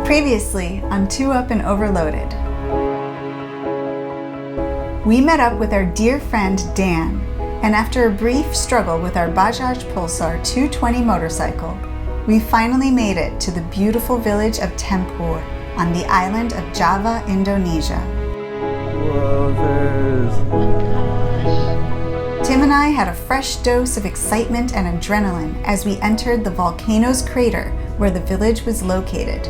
Previously on Two Up and Overloaded. We met up with our dear friend Dan, and after a brief struggle with our Bajaj Pulsar 220 motorcycle, we finally made it to the beautiful village of Tempur on the island of Java, Indonesia. Tim and I had a fresh dose of excitement and adrenaline as we entered the volcano's crater where the village was located.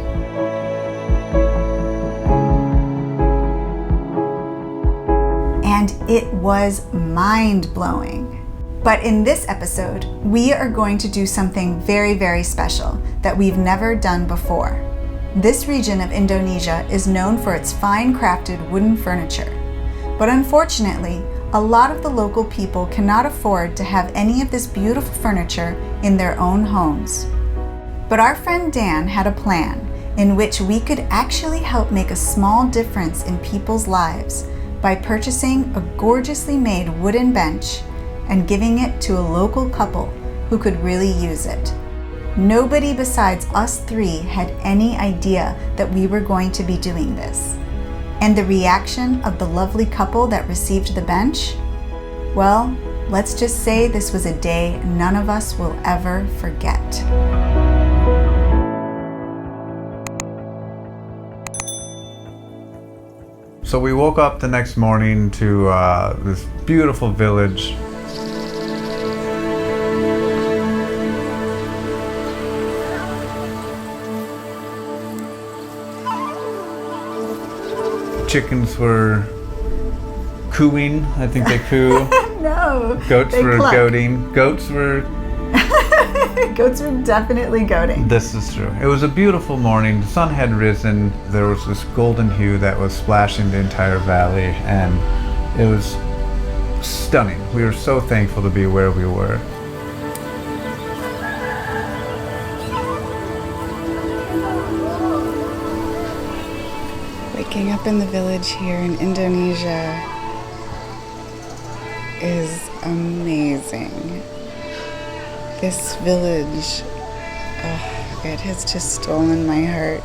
And it was mind-blowing. But in this episode, we are going to do something very, very special that we've never done before. This region of Indonesia is known for its fine crafted wooden furniture. But unfortunately, a lot of the local people cannot afford to have any of this beautiful furniture in their own homes. But our friend Dan had a plan in which we could actually help make a small difference in people's lives by purchasing a gorgeously made wooden bench and giving it to a local couple who could really use it. Nobody besides us three had any idea that we were going to be doing this. And the reaction of the lovely couple that received the bench? Well, let's just say this was a day none of us will ever forget. So we woke up the next morning to this beautiful village. Chickens were cooing. I think they coo. No. Goats were cluck. goating. Goats were definitely goating. This is true. It was a beautiful morning. The sun had risen. There was this golden hue that was splashing the entire valley, and it was stunning. We were so thankful to be where we were. Waking up in the village here in Indonesia is amazing. This village, it has just stolen my heart.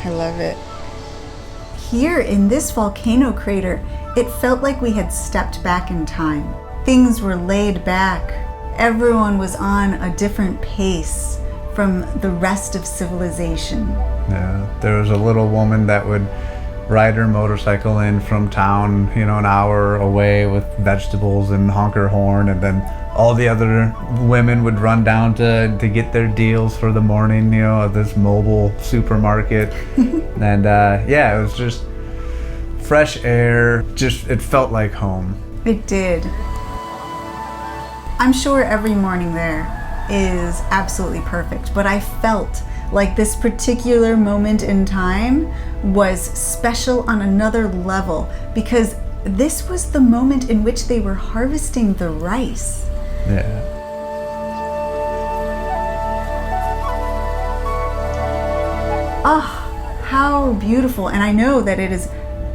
I love it. Here in this volcano crater, it felt like we had stepped back in time. Things were laid back. Everyone was on a different pace from the rest of civilization. Yeah, there was a little woman that would ride her motorcycle in from town, an hour away with vegetables and honk her horn, and then all the other women would run down to get their deals for the morning, at this mobile supermarket. And it was just fresh air. It felt like home. It did. I'm sure every morning there is absolutely perfect, but I felt like this particular moment in time was special on another level because this was the moment in which they were harvesting the rice. Yeah. Oh, how beautiful. And I know that it is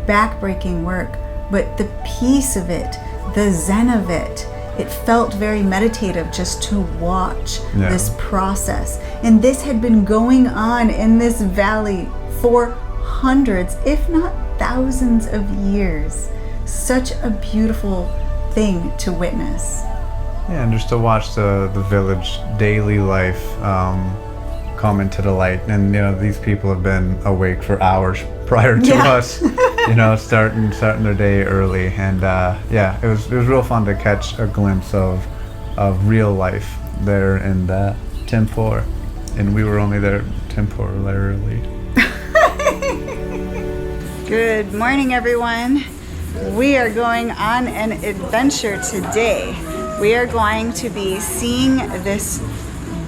backbreaking work, but the peace of it, the zen of it, it felt very meditative just to watch this process. And this had been going on in this valley for hundreds, if not thousands of years. Such a beautiful thing to witness. Yeah, and just to watch the village daily life come into the light. And these people have been awake for hours prior to us, starting their day early. And it was real fun to catch a glimpse of real life there in Tempur. And we were only there temporarily. Good morning, everyone. We are going on an adventure today. We are going to be seeing this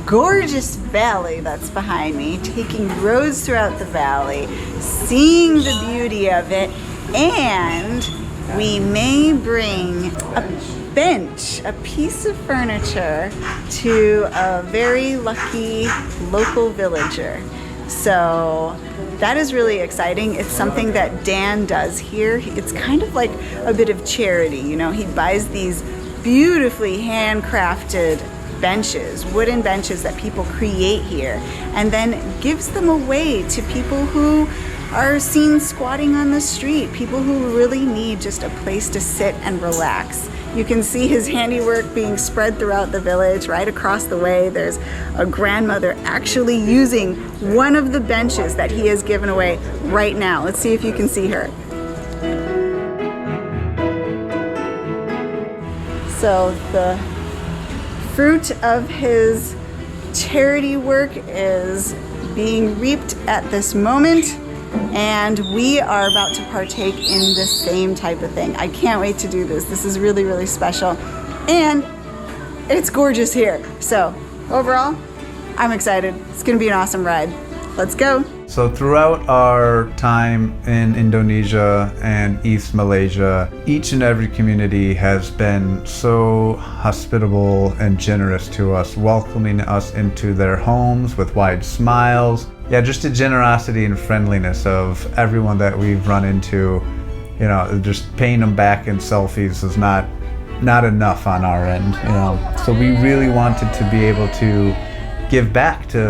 gorgeous valley that's behind me, taking roads throughout the valley, seeing the beauty of it, and we may bring a bench, a piece of furniture, to a very lucky local villager. So that is really exciting. It's something that Dan does here. It's kind of like a bit of charity, He buys these beautifully handcrafted benches, wooden benches that people create here, and then gives them away to people who are seen squatting on the street, people who really need just a place to sit and relax. You can see his handiwork being spread throughout the village. Right across the way, there's a grandmother actually using one of the benches that he has given away right now. Let's see if you can see her. So the fruit of his charity work is being reaped at this moment, and we are about to partake in the same type of thing. I can't wait to do this. This is really, really special, and it's gorgeous here. So overall, I'm excited. It's gonna be an awesome ride. Let's go. So throughout our time in Indonesia and East Malaysia, each and every community has been so hospitable and generous to us, welcoming us into their homes with wide smiles. Yeah, just the generosity and friendliness of everyone that we've run into. You know, just paying them back in selfies is not enough on our end, you know. So we really wanted to be able to give back to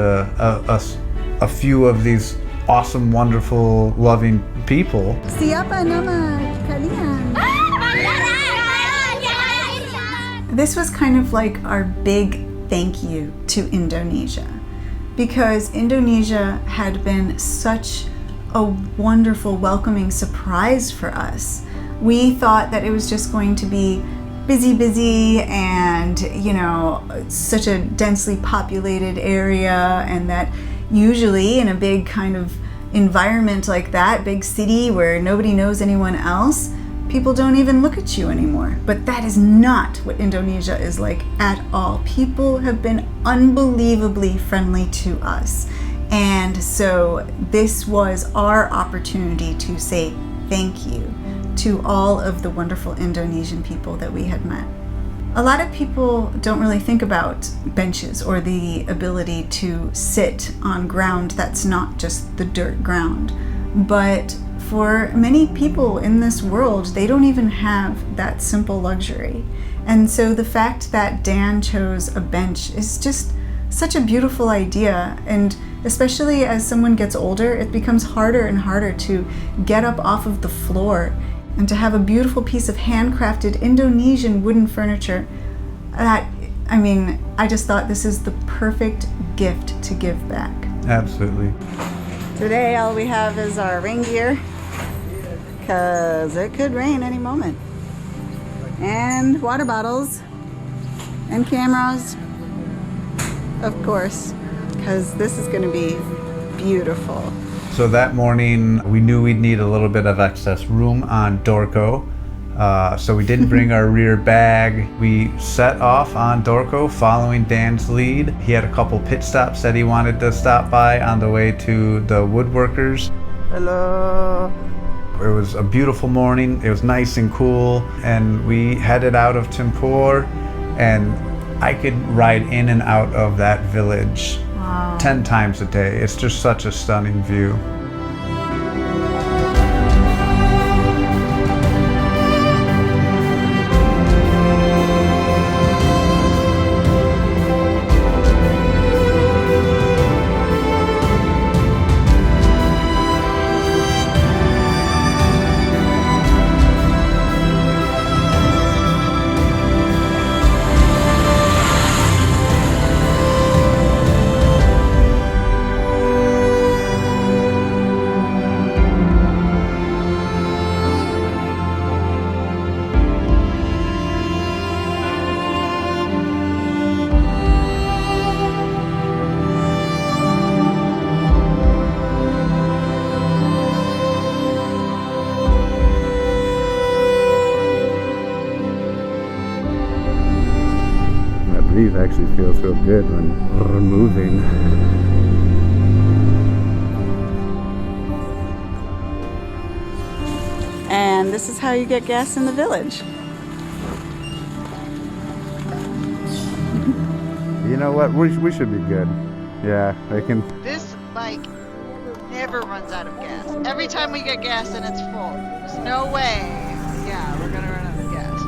a few of these awesome, wonderful, loving people. Siapa nama kalian? This was kind of like our big thank you to Indonesia, because Indonesia had been such a wonderful, welcoming surprise for us. We thought that it was just going to be busy and, you know, such a densely populated area, and that usually in a big kind of environment like that, big city where nobody knows anyone else, people don't even look at you anymore. But that is not what Indonesia is like at all. People have been unbelievably friendly to us. And so this was our opportunity to say thank you to all of the wonderful Indonesian people that we had met. A lot of people don't really think about benches or the ability to sit on ground that's not just the dirt ground. But for many people in this world, they don't even have that simple luxury. And so the fact that Dan chose a bench is just such a beautiful idea. And especially as someone gets older, it becomes harder and harder to get up off of the floor, and to have a beautiful piece of handcrafted Indonesian wooden furniture. I just thought this is the perfect gift to give back. Absolutely. Today all we have is our rain gear, because it could rain any moment. And water bottles and cameras, of course, because this is going to be beautiful. So that morning, we knew we'd need a little bit of excess room on Dorco. So we didn't bring our rear bag. We set off on Dorco following Dan's lead. He had a couple pit stops that he wanted to stop by on the way to the woodworkers. Hello. It was a beautiful morning. It was nice and cool. And we headed out of Tempur, and I could ride in and out of that village 10 times a day. It's just such a stunning view. Breeze actually feels so good when we're moving. And this is how you get gas in the village. You know what? We should be good. Yeah, I can. This bike never runs out of gas. Every time we get gas and it's full. There's no way. Yeah, we're gonna run out of gas.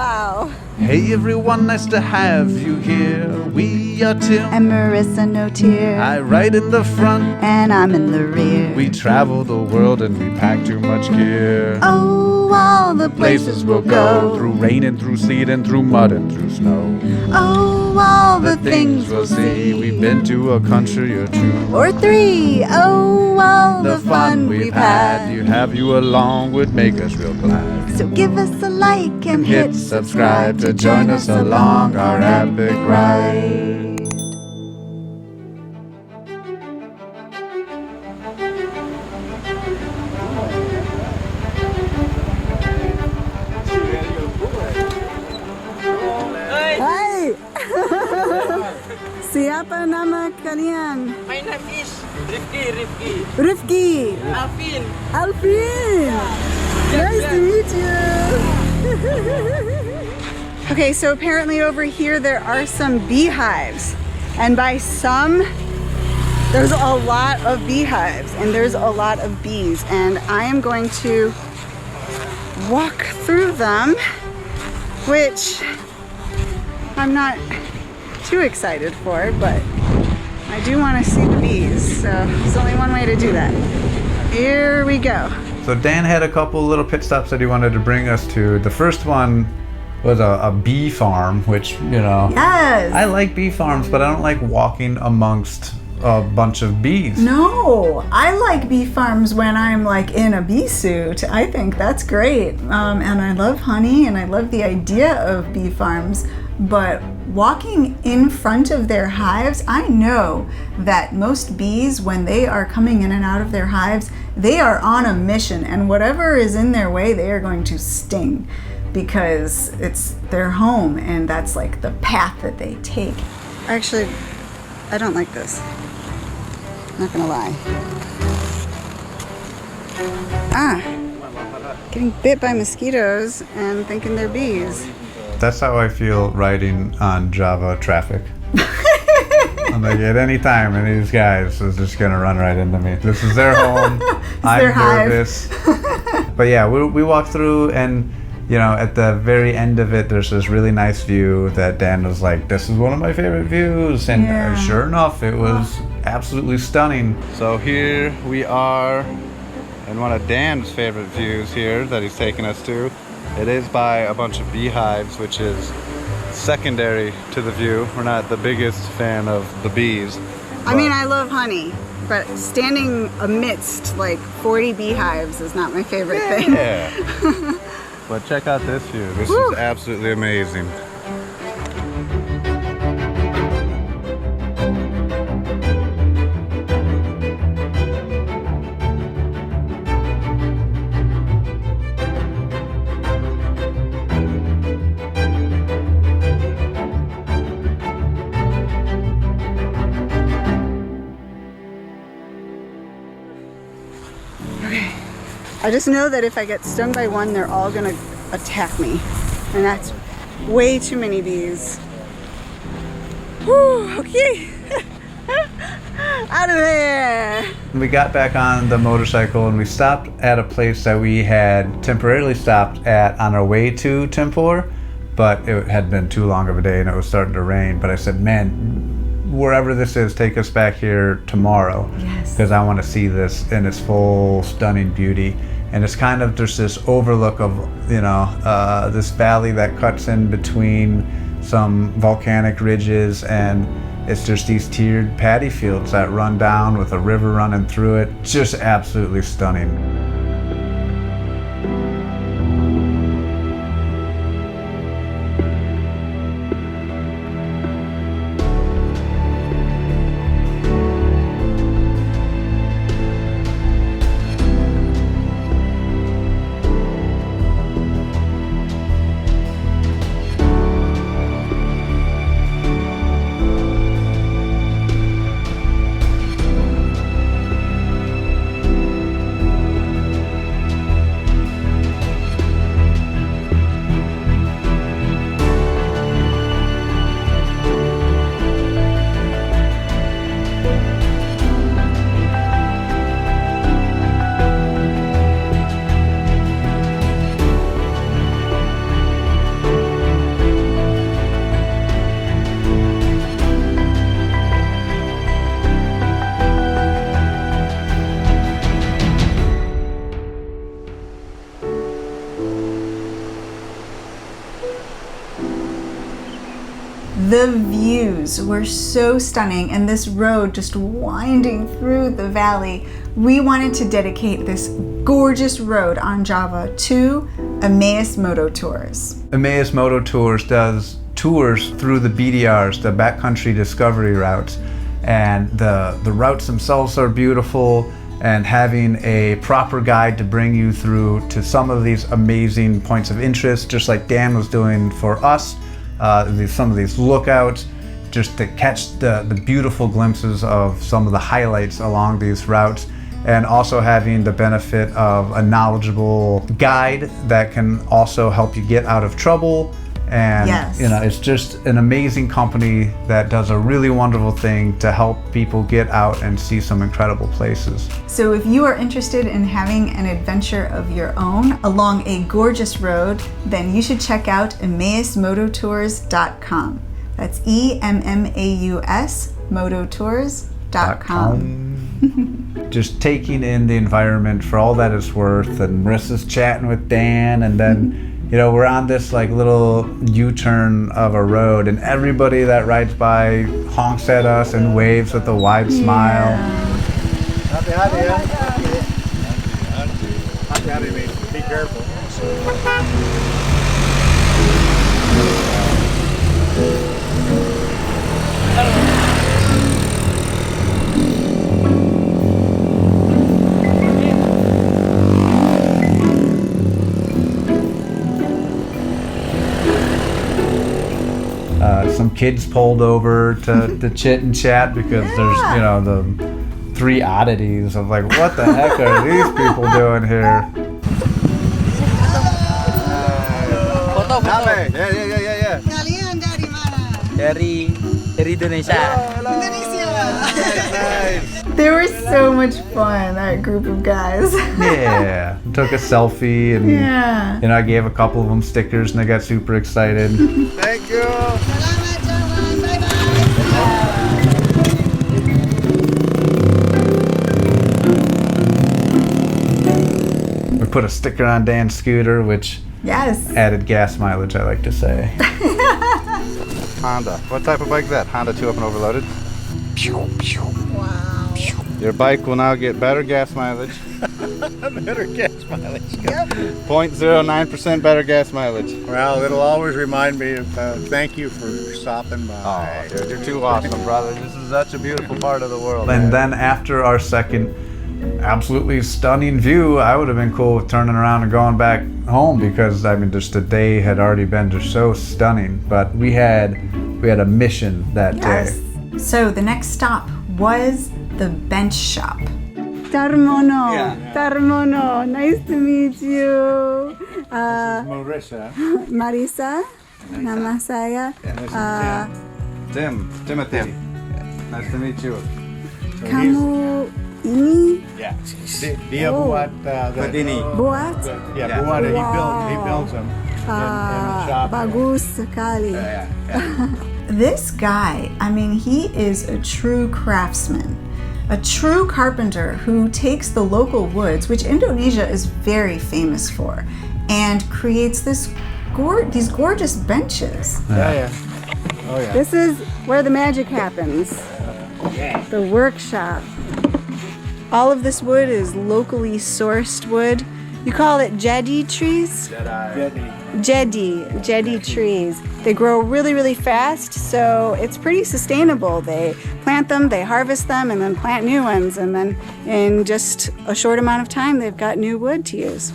wow. Hey everyone, nice to have you here. We are Tim And Marissa No Tear. I ride in the front And I'm in the rear. We travel the world and we pack too much gear. Oh, all the places we'll go. Through rain and through sleet and through mud and through snow. Oh, all the things we'll see. We've been to a country or two. Or 3. Oh, all the fun we've had. You'd have you along would make us real glad. So give us a like and Hit subscribe to join us along our epic ride. Hai. Siapa nama kalian? My name is Rifki. Rifki. Alvin. Alvin. Nice to meet you. Okay, so apparently over here there are some beehives. And by some, there's a lot of beehives and there's a lot of bees. And I am going to walk through them, which I'm not too excited for, but I do want to see the bees. So there's only one way to do that. Here we go. So Dan had a couple little pit stops that he wanted to bring us to. The first one was a bee farm, which, you know, Yes. I like bee farms, but I don't like walking amongst a bunch of bees. No, I like bee farms when I'm like in a bee suit. I think that's great. And I love honey and I love the idea of bee farms. But walking in front of their hives, I know that most bees, when they are coming in and out of their hives, they are on a mission. And whatever is in their way, they are going to sting because it's their home and that's like the path that they take. Actually, I don't like this. Not gonna lie. Getting bit by mosquitoes and thinking they're bees. That's how I feel riding on Java traffic. I'm like, at any time, any of these guys is just gonna run right into me. This is their home. I'm their hive. nervous. But yeah, we walked through, and you know, at the very end of it, there's this really nice view that Dan was like, "This is one of my favorite views," and Yeah. sure enough, it was absolutely stunning. So here we are in one of Dan's favorite views here that he's taking us to. It is by a bunch of beehives, which is secondary to the view. We're not the biggest fan of the bees. I mean, I love honey, but standing amidst like 40 beehives is not my favorite thing. Yeah. But check out this view. This Woo. is absolutely amazing. I just know that if I get stung by one, they're all gonna attack me. And that's way too many bees. Whew, okay. Out of there. We got back on the motorcycle and we stopped at a place that we had temporarily stopped at on our way to Tempur, but it had been too long of a day and it was starting to rain. But I said, man, wherever this is, take us back here tomorrow. Yes. Because I want to see this in its full stunning beauty. And it's kind of, there's this overlook of, you know, this valley that cuts in between some volcanic ridges, and it's just these tiered paddy fields that run down with a river running through it. Just absolutely stunning. The views were so stunning, and this road just winding through the valley. We wanted to dedicate this gorgeous road on Java to Emmaus Moto Tours. Emmaus Moto Tours does tours through the BDRs, the backcountry discovery routes, and the routes themselves are beautiful, and having a proper guide to bring you through to some of these amazing points of interest, just like Dan was doing for us, some of these lookouts, just to catch the beautiful glimpses of some of the highlights along these routes, and also having the benefit of a knowledgeable guide that can also help you get out of trouble. And yes. It's just an amazing company that does a really wonderful thing to help people get out and see some incredible places. So if you are interested in having an adventure of your own along a gorgeous road, then you should check out emmausmototours.com. That's EMMAUS mototours.com. Just taking in the environment for all that it's worth, and Marissa's chatting with Dan, and then we're on this like little U-turn of a road, and everybody that rides by honks at us and waves with a wide smile. Hati-hati means be careful. Some kids pulled over to chit and chat because there's the three oddities of like, what the heck are these people doing here? Foto. Yeah. Kalian dari mana? Dari Indonesia. Nice. They were so much fun, that group of guys. Yeah, took a selfie, and Yeah. I gave a couple of them stickers, and they got super excited. Thank you. Selamat jalan. Bye-bye. We put a sticker on Dan's scooter, which Yes. added gas mileage, I like to say. Honda. What type of bike is that? Honda 2 Up and Overloaded? Wow. Your bike will now get better gas mileage. Better gas mileage. 0.09% better gas mileage. Well, it'll always remind me of thank you for stopping by. Oh, dude, you're too awesome, brother. This is such a beautiful part of the world. And then after our second absolutely stunning view, I would have been cool with turning around and going back home, because just the day had already been just so stunning. But we had a mission that Yes. day. So the next stop was the bench shop. Tarmono. Tarmono. Nice to meet you. Marissa. Marisa. Nama saya. Timothy. Nice to meet you. Kamu ini Yeah. Dia buat ini. buat? Yeah, buat it. He builds them in the shop. Bagus sekali. This guy, he is a true craftsman, a true carpenter who takes the local woods, which Indonesia is very famous for, and creates these gorgeous benches. Yeah. Oh yeah. This is where the magic happens. The workshop. All of this wood is locally sourced wood. You call it jedi trees? Jedi trees. They grow really, really fast, so it's pretty sustainable. They plant them, they harvest them, and then plant new ones, and then in just a short amount of time, they've got new wood to use.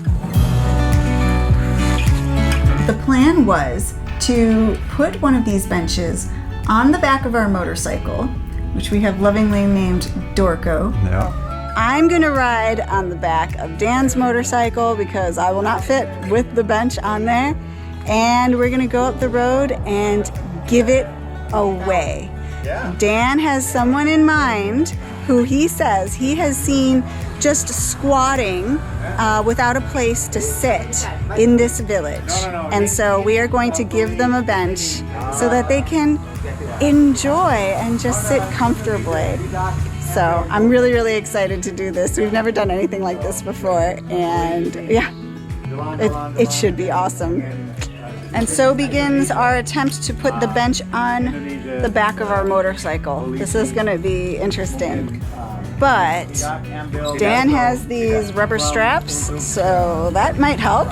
The plan was to put one of these benches on the back of our motorcycle, which we have lovingly named Dorco. Yeah. I'm gonna ride on the back of Dan's motorcycle because I will not fit with the bench on there. And we're gonna go up the road and give it away. Yeah. Dan has someone in mind who he says he has seen just squatting without a place to sit in this village. And so we are going to give them a bench so that they can enjoy and just sit comfortably. So I'm really, really excited to do this. We've never done anything like this before, and yeah, it should be awesome. And so begins our attempt to put the bench on the back of our motorcycle. This is gonna be interesting. But Dan has these rubber straps, so that might help.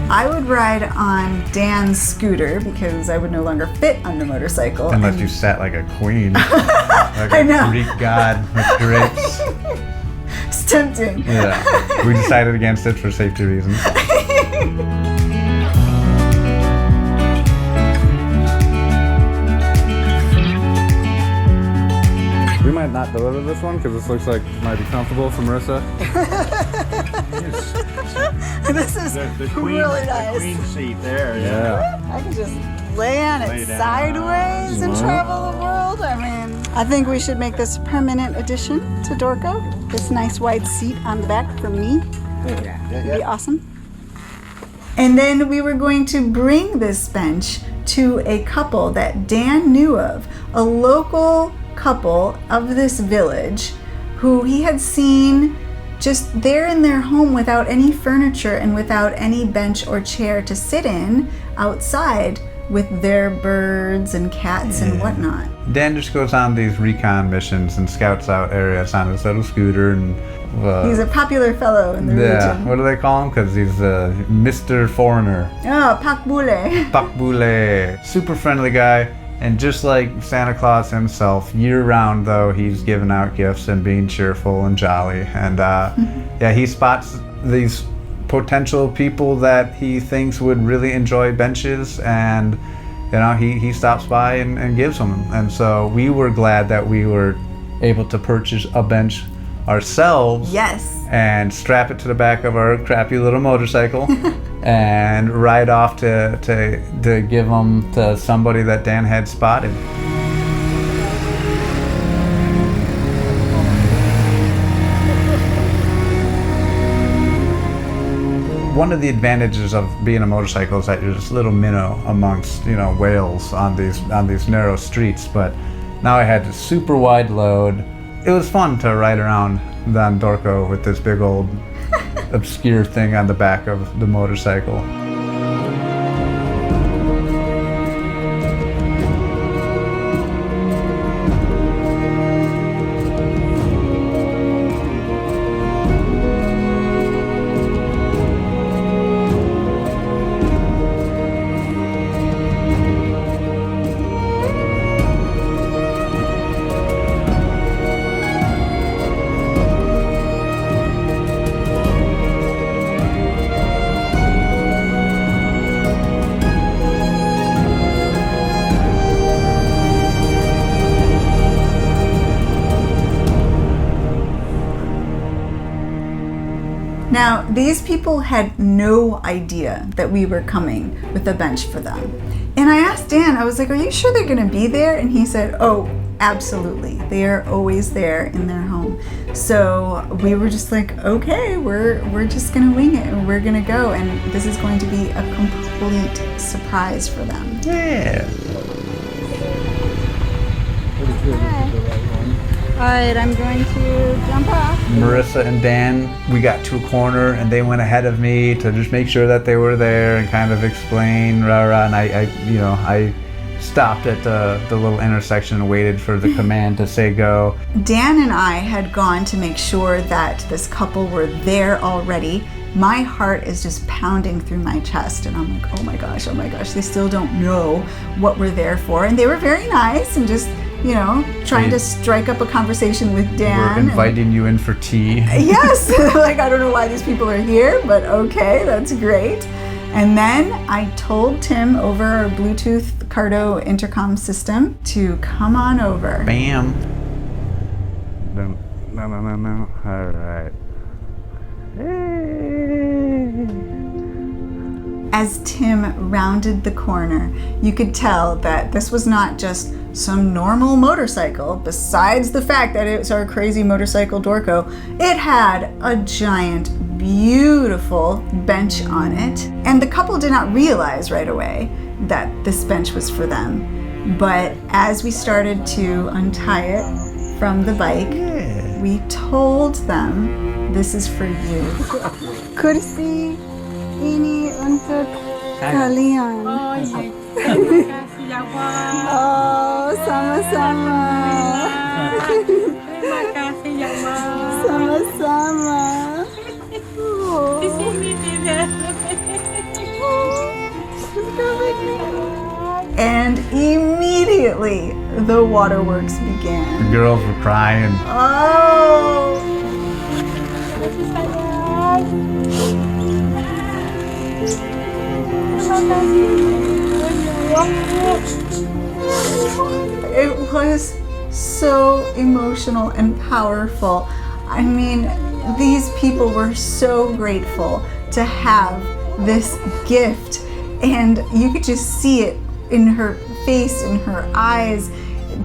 I would ride on Dan's scooter because I would no longer fit on the motorcycle. Unless you sat like a queen. Like I know. a Greek god with drapes. It's tempting. Yeah. We decided against it for safety reasons. We might not deliver this one because this looks like it might be comfortable for Marissa. This is The queen, really nice. the queen seat there. Yeah. I can just lay on it Lay down. sideways and travel the world. I mean, I think we should make this a permanent addition to Dorco. This nice wide seat on the back for me. It'd be awesome. And then we were going to bring this bench to a couple that Dan knew of, a local couple of this village who he had seen just there in their home without any furniture and without any bench or chair to sit in outside with their birds and cats and whatnot. Dan just goes on these recon missions and scouts out areas on his little scooter and He's a popular fellow in the yeah, region. what do they call him? Because he's Mr. Foreigner. Oh, Pak Bule. Pak Bule. Super friendly guy. And just like Santa Claus himself, year-round though, he's giving out gifts and being cheerful and jolly. And yeah, he spots these potential people that he thinks would really enjoy benches, and you know, he stops by and gives them. And so we were glad that we were able to purchase a bench ourselves. Yes. And strap it to the back of our crappy little motorcycle and ride off to give them to somebody that Dan had spotted. One of the advantages of being a motorcycle is that you're this little minnow amongst, you know, whales on these narrow streets. But now I had a super wide load. It was fun to ride around Don Dorco with this big old obscure thing on the back of the motorcycle. Now, these people had no idea that we were coming with a bench for them. And I asked Dan, I was like, are you sure they're gonna be there? And he said, oh, absolutely. They are always there in their home. So we were just like, okay, we're just gonna wing it and we're gonna go. And this is going to be a complete surprise for them. Yeah. All right, I'm going to jump off. Marissa and Dan, we got to a corner and they went ahead of me to just make sure that they were there and kind of explain, rah-rah, and I stopped at the little intersection and waited for the command to say go. Dan and I had gone to make sure that this couple were there already. My heart is just pounding through my chest and I'm like, oh my gosh, they still don't know what we're there for. And they were very nice and just, you know, trying to strike up a conversation with Dan. We're inviting you in for tea. Yes, like I don't know why these people are here, but okay, that's great. And then I told Tim over our Bluetooth Cardo intercom system to come on over. Bam. No. All right. As Tim rounded the corner, you could tell that this was not just some normal motorcycle. Besides the fact that it's our crazy motorcycle Dorco, it had a giant, beautiful bench on it. And the couple did not realize right away that this bench was for them. But as we started to untie it from the bike, we told them this is for you. Kursi ini untuk kalian. Oh iya, terima kasih ya Bang. Oh, sama-sama. Terima kasih ya Bang. Sama-sama. Di sini tidak. And immediately the waterworks began. The girls were crying. Oh! It was so emotional and powerful. I mean, these people were so grateful to have this gift, and you could just see it in her face, in her eyes,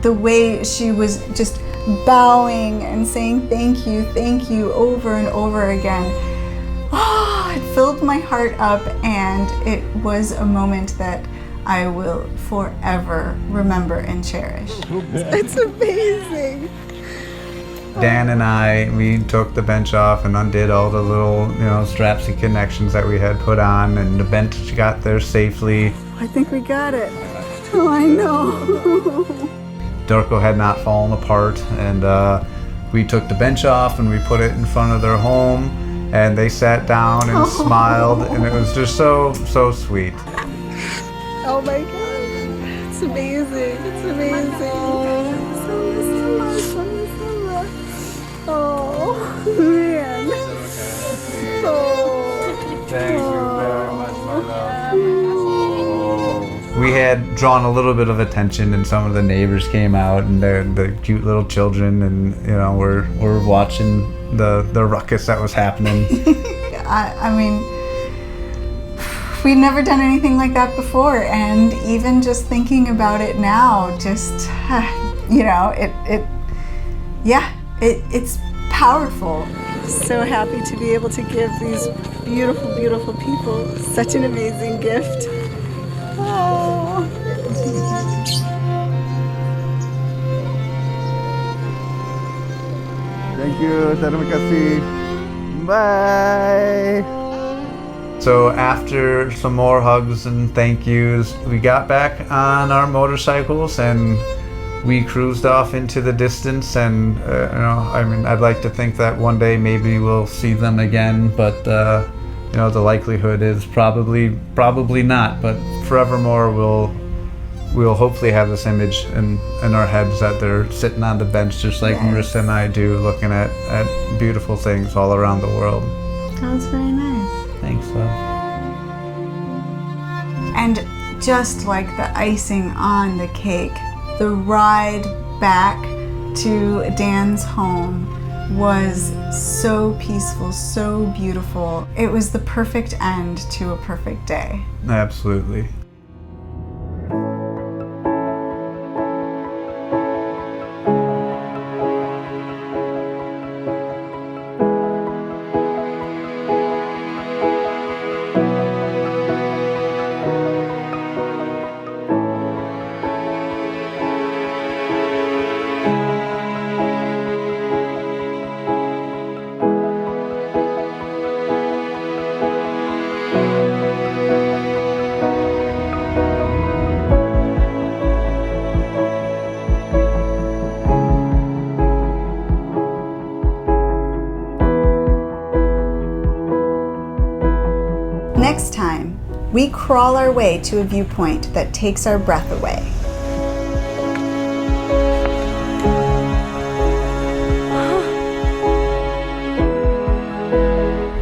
the way she was just bowing and saying thank you over and over again. Oh, it filled my heart up, and it was a moment that I will forever remember and cherish. It's amazing. Dan and I, we took the bench off and undid all the little, straps and connections that we had put on, and the bench got there safely. I think we got it. Oh, I know. Dorco had not fallen apart, and we took the bench off and we put it in front of their home, and they sat down and smiled, and it was just so sweet. Oh my God, it's amazing. It's amazing. Oh man. Thank you very much, my love. We had drawn a little bit of attention, and some of the neighbors came out, and the cute little children, and we're watching the ruckus that was happening. I mean, we'd never done anything like that before, and even just thinking about it now, just it's powerful. So happy to be able to give these beautiful, beautiful people such an amazing gift. Oh. Thank you. Terima kasih. Bye. So after some more hugs and thank yous, we got back on our motorcycles and we cruised off into the distance. And I'd like to think that one day maybe we'll see them again, but the likelihood is probably not. But forevermore, we'll hopefully have this image in our heads that they're sitting on the bench, just like Marissa and I do, looking at beautiful things all around the world. That was very nice. Thanks, love. And just like the icing on the cake, the ride back to Dan's home was so peaceful, so beautiful. It was the perfect end to a perfect day. Absolutely. Next time, we crawl our way to a viewpoint that takes our breath away.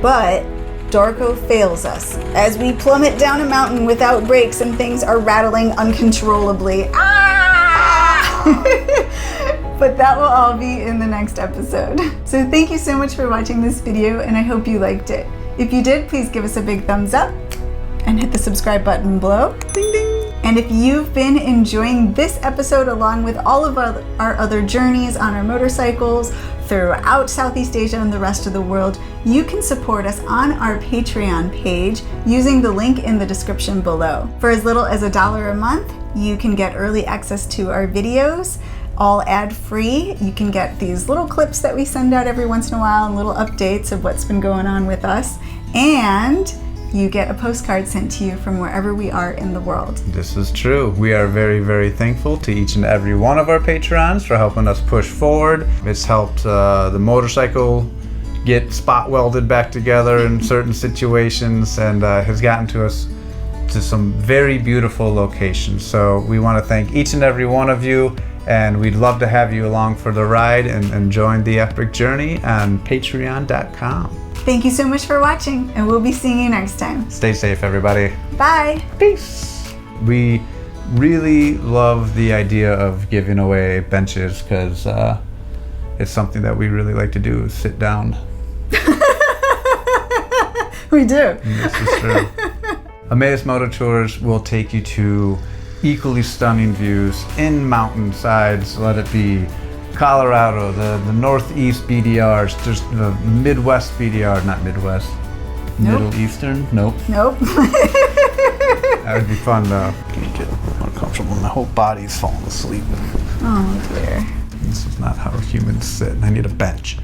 But Dorco fails us as we plummet down a mountain without brakes and things are rattling uncontrollably. But that will all be in the next episode. So thank you so much for watching this video, and I hope you liked it. If you did, please give us a big thumbs up and hit the subscribe button below. Ding ding. And if you've been enjoying this episode along with all of our other journeys on our motorcycles throughout Southeast Asia and the rest of the world, you can support us on our Patreon page using the link in the description below. For as little as $1 a month, you can get early access to our videos, all ad-free. You can get these little clips that we send out every once in a while and little updates of what's been going on with us. And you get a postcard sent to you from wherever we are in the world. This is true. We are very, very thankful to each and every one of our patrons for helping us push forward. It's helped the motorcycle get spot welded back together in certain situations, and has gotten to us to some very beautiful locations. So we want to thank each and every one of you, and we'd love to have you along for the ride and join the epic journey on patreon.com. Thank you so much for watching, and we'll be seeing you next time. Stay safe, everybody. Bye. Peace. We really love the idea of giving away benches because it's something that we really like to do, is sit down. We do. This is true. Emmaus Motor Tours will take you to equally stunning views in mountainsides, let it be Colorado, the Northeast BDRs, there's the Midwest BDR, not Midwest, Nope. Middle Eastern, nope. Nope. That would be fun though. Can you get more comfortable? My whole body's falling asleep. Oh dear. This is not how humans sit. I need a bench.